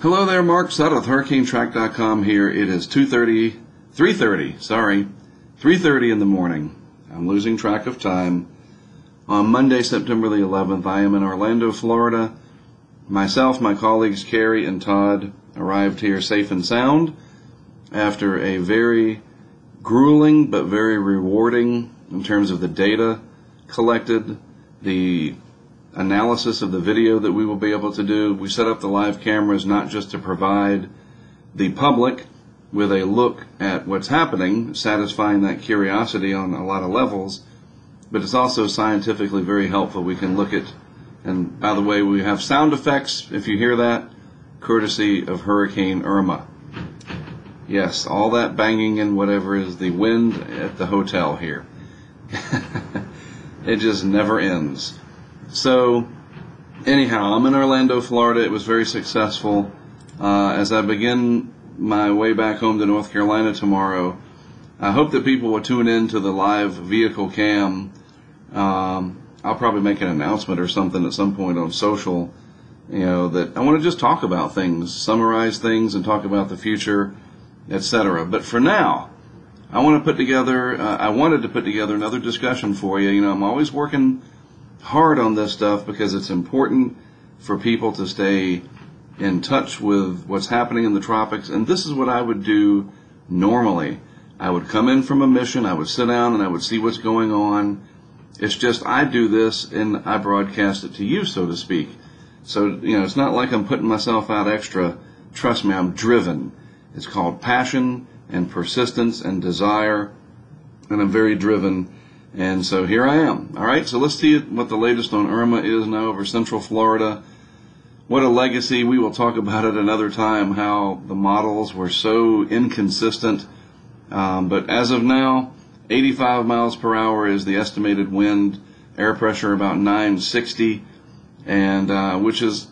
Hello there, Mark Sutt with HurricaneTrack.com here. It is 3:30 in the morning. I'm losing track of time. On Monday, September the 11th, I am in Orlando, Florida. Myself, my colleagues Carrie and Todd arrived here safe and sound after a very grueling but very rewarding in terms of the data collected, the analysis of the video that we will be able to do. We set up the live cameras not just to provide the public with a look at what's happening, satisfying that curiosity on a lot of levels, but it's also scientifically very helpful. We can look at, and by the way, we have sound effects, if you hear that, courtesy of Hurricane Irma. Yes, all that banging and whatever is the wind at the hotel here. It just never ends. So, anyhow, I'm in Orlando, Florida. It was very successful. As I begin my way back home to North Carolina tomorrow, I hope that people will tune in to the live vehicle cam. I'll probably make an announcement or something at some point on social, that I want to just talk about things, summarize things, and talk about the future, etc. But for now, I wanted to put together another discussion for you. I'm always working hard on this stuff because it's important for people to stay in touch with what's happening in the tropics. And this is what I would do normally. I would come in from a mission, I would sit down and I would see what's going on. It's just I do this and I broadcast it to you, so to speak. So, it's not like I'm putting myself out extra. Trust me, I'm driven. It's called passion and persistence and desire, and I'm very driven. And so here I am. All right, so let's see what the latest on Irma is now over Central Florida. What a legacy. We will talk about it another time, how the models were so inconsistent. But as of now, 85 miles per hour is the estimated wind, air pressure about 960, and which is,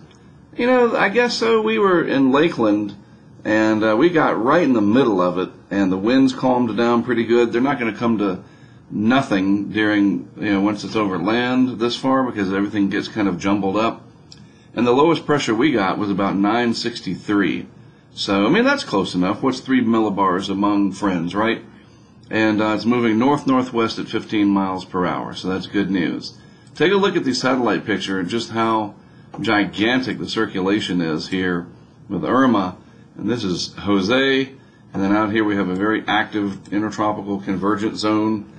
I guess so. We were in Lakeland, and we got right in the middle of it, and the winds calmed down pretty good. They're not going to come to nothing during, once it's over land this far, because everything gets kind of jumbled up. And the lowest pressure we got was about 963. So, that's close enough. What's 3 millibars among friends, right? And it's moving north-northwest at 15 miles per hour, so that's good news. Take a look at the satellite picture and just how gigantic the circulation is here with Irma. And this is Jose, and then out here we have a very active intertropical convergent zone.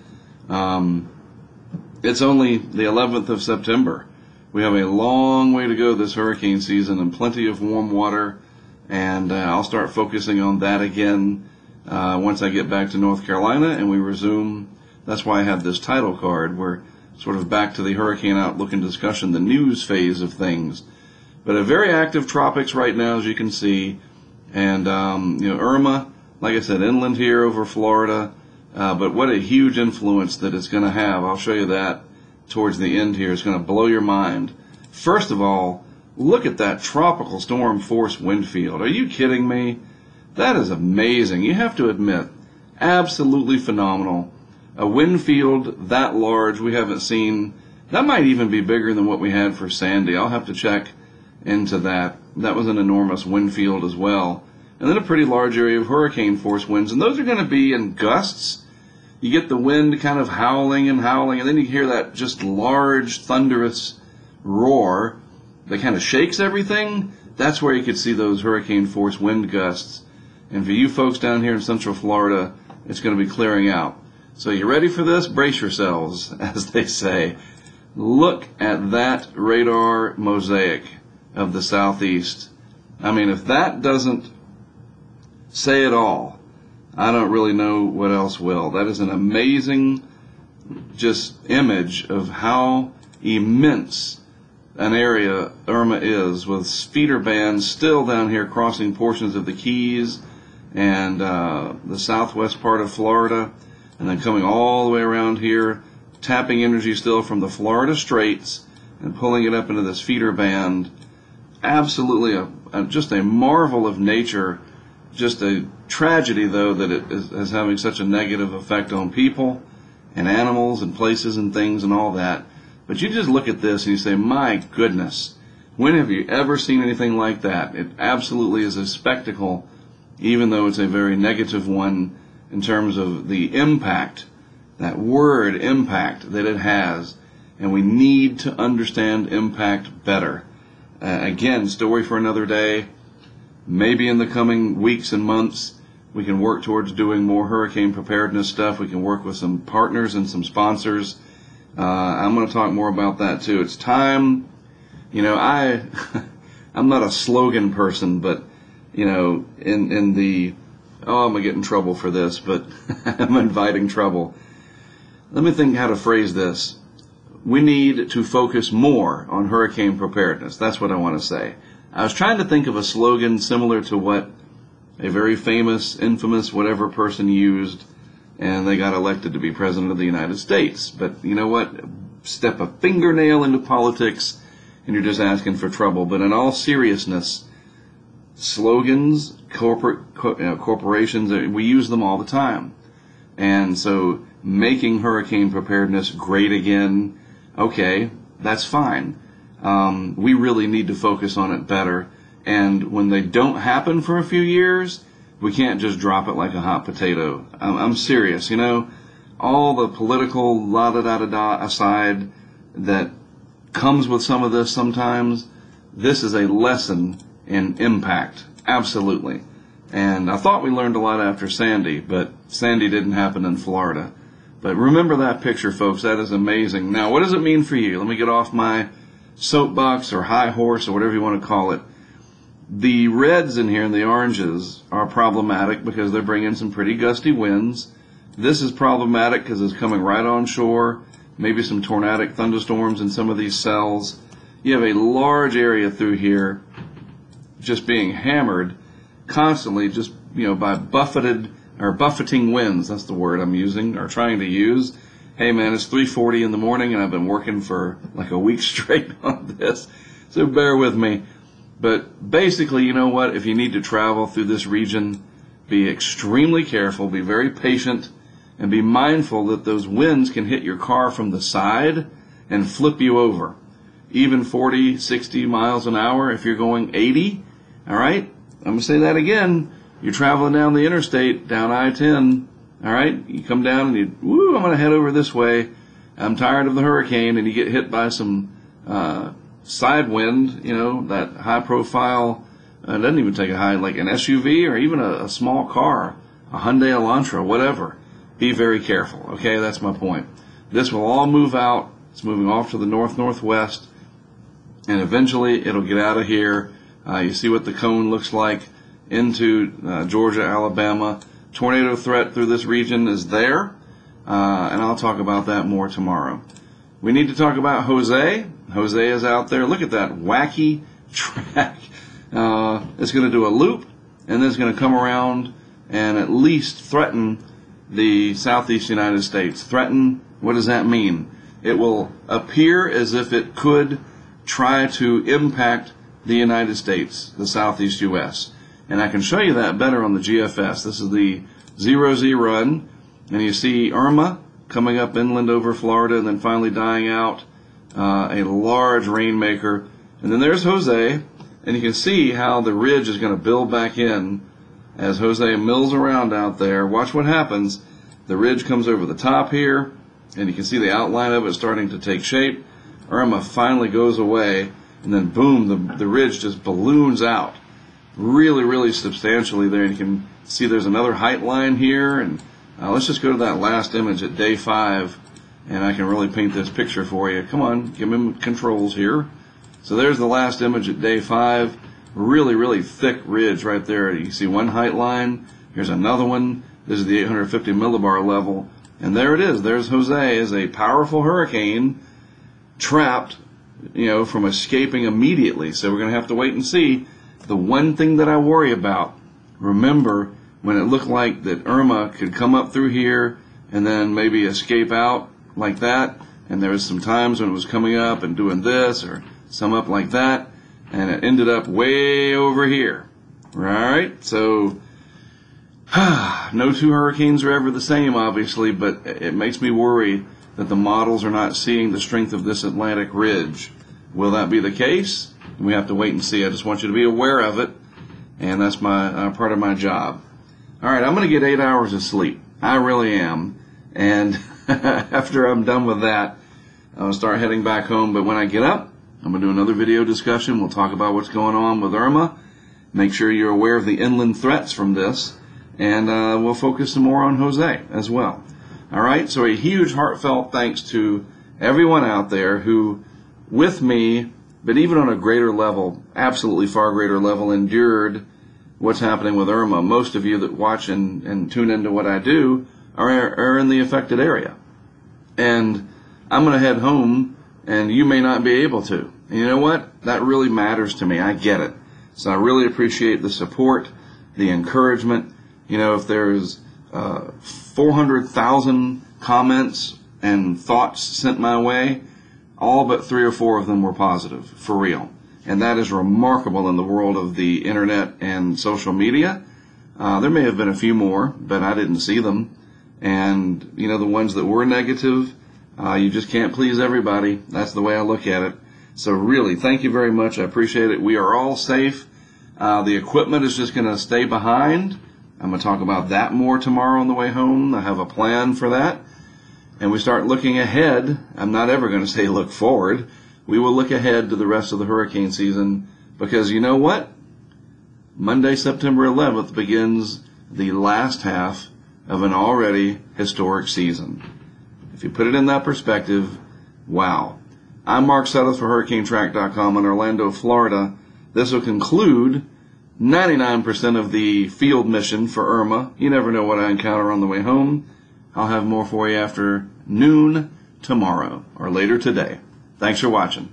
It's only the 11th of September. We have a long way to go this hurricane season and plenty of warm water, and I'll start focusing on that again once I get back to North Carolina and we resume. That's why I have this title card. We're sort of back to the hurricane outlook and discussion, the news phase of things. But a very active tropics right now, as you can see, and Irma, like I said, inland here over Florida. But what a huge influence that it's going to have. I'll show you that towards the end here. It's going to blow your mind. First of all, look at that tropical storm force wind field. Are you kidding me? That is amazing. You have to admit, absolutely phenomenal. A wind field that large we haven't seen. That might even be bigger than what we had for Sandy. I'll have to check into that. That was an enormous wind field as well. And then a pretty large area of hurricane force winds. And those are going to be in gusts. You get the wind kind of howling, and then you hear that just large, thunderous roar that kind of shakes everything. That's where you could see those hurricane force wind gusts. And for you folks down here in Central Florida, it's going to be clearing out. So you ready for this? Brace yourselves, as they say. Look at that radar mosaic of the southeast. If that doesn't say it all, I don't really know what else will. That is an amazing just image of how immense an area Irma is, with feeder bands still down here crossing portions of the Keys and the southwest part of Florida, and then coming all the way around here, tapping energy still from the Florida Straits and pulling it up into this feeder band. Absolutely just a marvel of nature. Just a tragedy, though, that it is having such a negative effect on people and animals and places and things and all that. But you just look at this and you say, my goodness, When have you ever seen anything like that? It absolutely is a spectacle, even though it's a very negative one in terms of the impact, that word impact that it has. And we need to understand impact better. Again, story for another day. Maybe in the coming weeks and months, we can work towards doing more hurricane preparedness stuff. We can work with some partners and some sponsors. I'm going to talk more about that too. It's time. You know, I'm not a slogan person, but, you know, in the, I'm going to get in trouble for this, but I'm inviting trouble. Let me think how to phrase this. We need to focus more on hurricane preparedness. That's what I want to say. I was trying to think of a slogan similar to what a very famous, infamous, whatever person used, and they got elected to be president of the United States. But you know what? Step a fingernail into politics, and you're just asking for trouble. But in all seriousness, slogans, corporations, we use them all the time. And so making hurricane preparedness great again, okay, that's fine. We really need to focus on it better. And when they don't happen for a few years, we can't just drop it like a hot potato. I'm serious, you know, all the political la-da-da-da-da aside that comes with some of this sometimes, this is a lesson in impact, absolutely. And I thought we learned a lot after Sandy, but Sandy didn't happen in Florida. But remember that picture, folks. That is amazing. Now, what does it mean for you? Let me get off my soapbox or high horse or whatever you want to call it. The reds in here and the oranges are problematic because they're bringing some pretty gusty winds. This is problematic because it's coming right on shore. Maybe some tornadic thunderstorms in some of these cells. You have a large area through here just being hammered constantly, just, you know, by buffeting winds. That's the word I'm using or trying to use. Hey man, it's 3:40 in the morning and I've been working for like a week straight on this, so bear with me. But basically, you know what, if you need to travel through this region, be extremely careful, be very patient, and be mindful that those winds can hit your car from the side and flip you over. Even 40, 60 miles an hour if you're going 80, all right? I'm going to say that again. You're traveling down the interstate, down I-10, all right? You come down and I'm going to head over this way. I'm tired of the hurricane, and you get hit by some side wind, you know, that high profile, it doesn't even take a high, like an SUV or even a small car, a Hyundai Elantra, whatever. Be very careful, okay? That's my point. This will all move out. It's moving off to the north-northwest, and eventually it'll get out of here. You see what the cone looks like into Georgia, Alabama. Tornado threat through this region is there, and I'll talk about that more tomorrow. We need to talk about Jose. Jose is out there. Look at that wacky track. It's going to do a loop, and then it's going to come around and at least threaten the southeast United States. Threaten, what does that mean? It will appear as if it could try to impact the United States, the southeast U.S. And I can show you that better on the GFS. This is the 0Z run, and you see Irma coming up inland over Florida and then finally dying out, a large rainmaker. And then there's Jose, and you can see how the ridge is going to build back in as Jose mills around out there. Watch what happens. The ridge comes over the top here, and you can see the outline of it starting to take shape. Irma finally goes away, and then boom, the ridge just balloons out really, really substantially there. And you can see there's another height line here, and let's just go to that last image at day 5, and I can really paint this picture for you. Come on, give me controls here. So there's the last image at day 5. Really, really thick ridge right there. You see one height line. Here's another one. This is the 850 millibar level. And there it is. There's Jose as a powerful hurricane trapped, you know, from escaping immediately. So we're going to have to wait and see. The one thing that I worry about, remember when it looked like that Irma could come up through here and then maybe escape out like that, and there was some times when it was coming up and doing this or some up like that, and it ended up way over here. Right? So no two hurricanes are ever the same, obviously, but it makes me worry that the models are not seeing the strength of this Atlantic ridge. Will that be the case? We have to wait and see. I just want you to be aware of it, and that's my part of my job. All right, I'm going to get 8 hours of sleep. I really am. And after I'm done with that, I'll start heading back home. But when I get up, I'm going to do another video discussion. We'll talk about what's going on with Irma. Make sure you're aware of the inland threats from this. And we'll focus some more on Jose as well. All right, so a huge heartfelt thanks to everyone out there who, with me, but even on a greater level, absolutely far greater level, endured what's happening with Irma. Most of you that watch and tune into what I do are in the affected area. And I'm going to head home, and you may not be able to. And you know what? That really matters to me. I get it. So I really appreciate the support, the encouragement. You know, if there's 400,000 comments and thoughts sent my way, all but 3 or 4 of them were positive, for real. And that is remarkable in the world of the internet and social media. There may have been a few more, but I didn't see them. And, you know, the ones that were negative, you just can't please everybody. That's the way I look at it. So really, thank you very much. I appreciate it. We are all safe. The equipment is just going to stay behind. I'm going to talk about that more tomorrow on the way home. I have a plan for that. And we start looking ahead. I'm not ever going to say look forward. We will look ahead to the rest of the hurricane season, because you know what? Monday, September 11th begins the last half of an already historic season. If you put it in that perspective, wow. I'm Mark Sudduth for HurricaneTrack.com in Orlando, Florida. This will conclude 99% of the field mission for Irma. You never know what I encounter on the way home. I'll have more for you after noon tomorrow or later today. Thanks for watching.